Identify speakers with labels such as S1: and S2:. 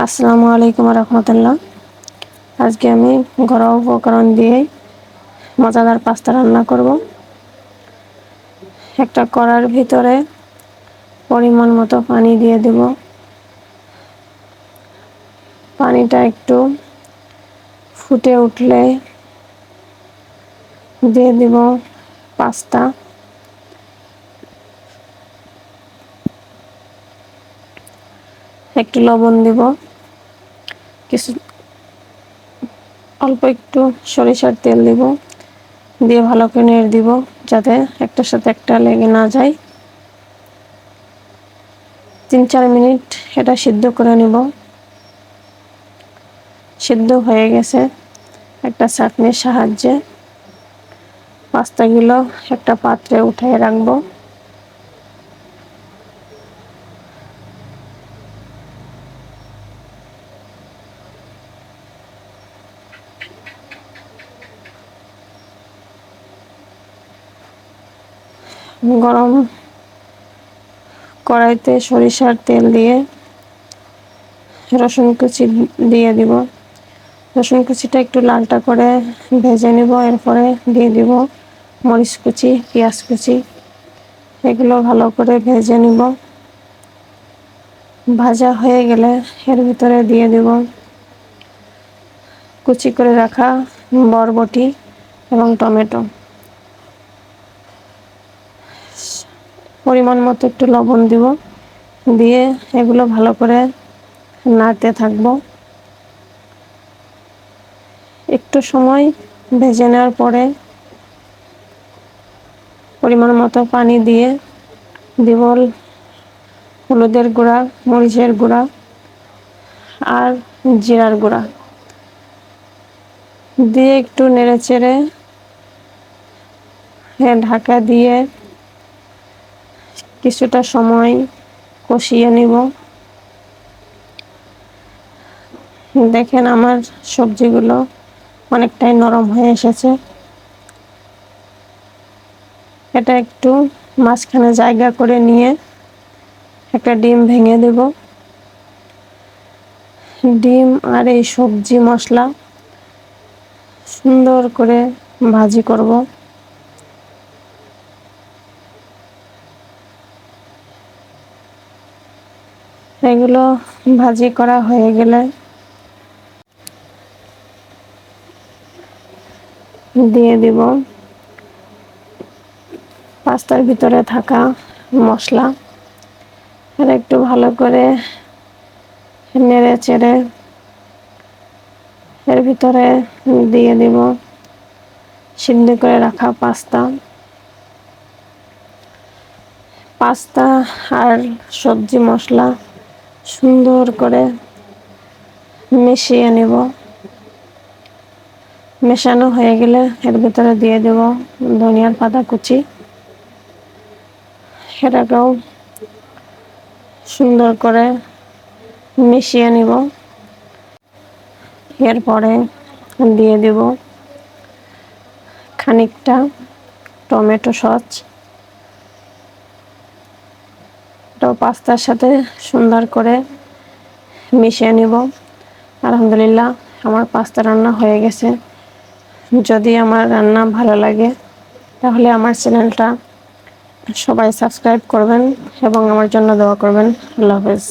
S1: আসসালামু আলাইকুম রহমতুল্লাহ। আজকে আমি ঘরোয়া উপকরণ দিয়ে মজাদার পাস্তা রান্না করব। একটা কড়ার ভিতরে পরিমাণ মতো পানি দিয়ে দেব। পানিটা একটু ফুটে উঠলে দিয়ে দেব পাস্তা। একটু লবণ দেব, কিছু অল্প একটু সরিষার তেল দেব, দিয়ে ভালো করে নেড়ে দিব যাতে একটার সাথে একটা লেগে না যায়। 3-4 মিনিট এটা সিদ্ধ করে নেব। সিদ্ধ হয়ে গেছে। একটা ছাঁকনির সাহায্যে পাস্তাগুলো একটা পাত্রে উঠিয়ে রাখবো। গরম কড়াইতে সরিষার তেল দিয়ে রসুন কুচি দিয়ে দিব। রসুন কুচিটা একটু লালটা করে ভেজে নিব। এরপরে দিয়ে দিব মরিচ কুচি, পেঁয়াজ কুচি। এগুলো ভালো করে ভেজে নিব। ভাজা হয়ে গেলে এর ভিতরে দিয়ে দিব কুচি করে রাখা বরবটি এবং টমেটো। পরিমাণ মতো একটু লবণ দিব, দিয়ে এগুলো ভালো করে নাড়তে থাকবো। একটু সময় ভেজে নেওয়ার পরে পরিমাণ মতো পানি দিয়ে দিব হলুদের গুঁড়া, মরিচের গুঁড়া আর জিরার গুঁড়া দিয়ে একটু নেড়েচেড়ে ঢাকা দিয়ে কিছুটা সময় কষিয়ে নিব। দেখেন আমার সবজিগুলো অনেকটাই নরম হয়ে এসেছে। এটা একটু মাঝখানে জায়গা করে নিয়ে একটা ডিম ভেঙে দেব। ডিম আর এই সবজি মশলা সুন্দর করে ভাজি করব। এগুলো ভাজি করা হয়ে গেলে দিয়ে দিব পাস্তার ভিতরে থাকা মশলা। আর একটু ভালো করে নেড়ে চেড়ে এর ভিতরে দিয়ে দিব সিদ্ধ করে রাখা পাস্তা। পাস্তা আর সবজি মশলা সুন্দর করে মিশিয়ে নেব। মেশানো হয়ে গেলে এর ভিতরে দিয়ে দেব ধনিয়ার পাতা কুচি। এটাকেও সুন্দর করে মিশিয়ে নিব। এরপরে দিয়ে দেব খানিকটা টমেটো সস। তো পাস্তার সাথে সুন্দর করে মিশিয়ে নিব। আলহামদুলিল্লাহ, আমার পাস্তা রান্না হয়ে গেছে। যদি আমার রান্না ভালো লাগে তাহলে আমার চ্যানেলটা সবাই সাবস্ক্রাইব করবেন এবং আমার জন্য দোয়া করবেন। আল্লাহ হাফেজ।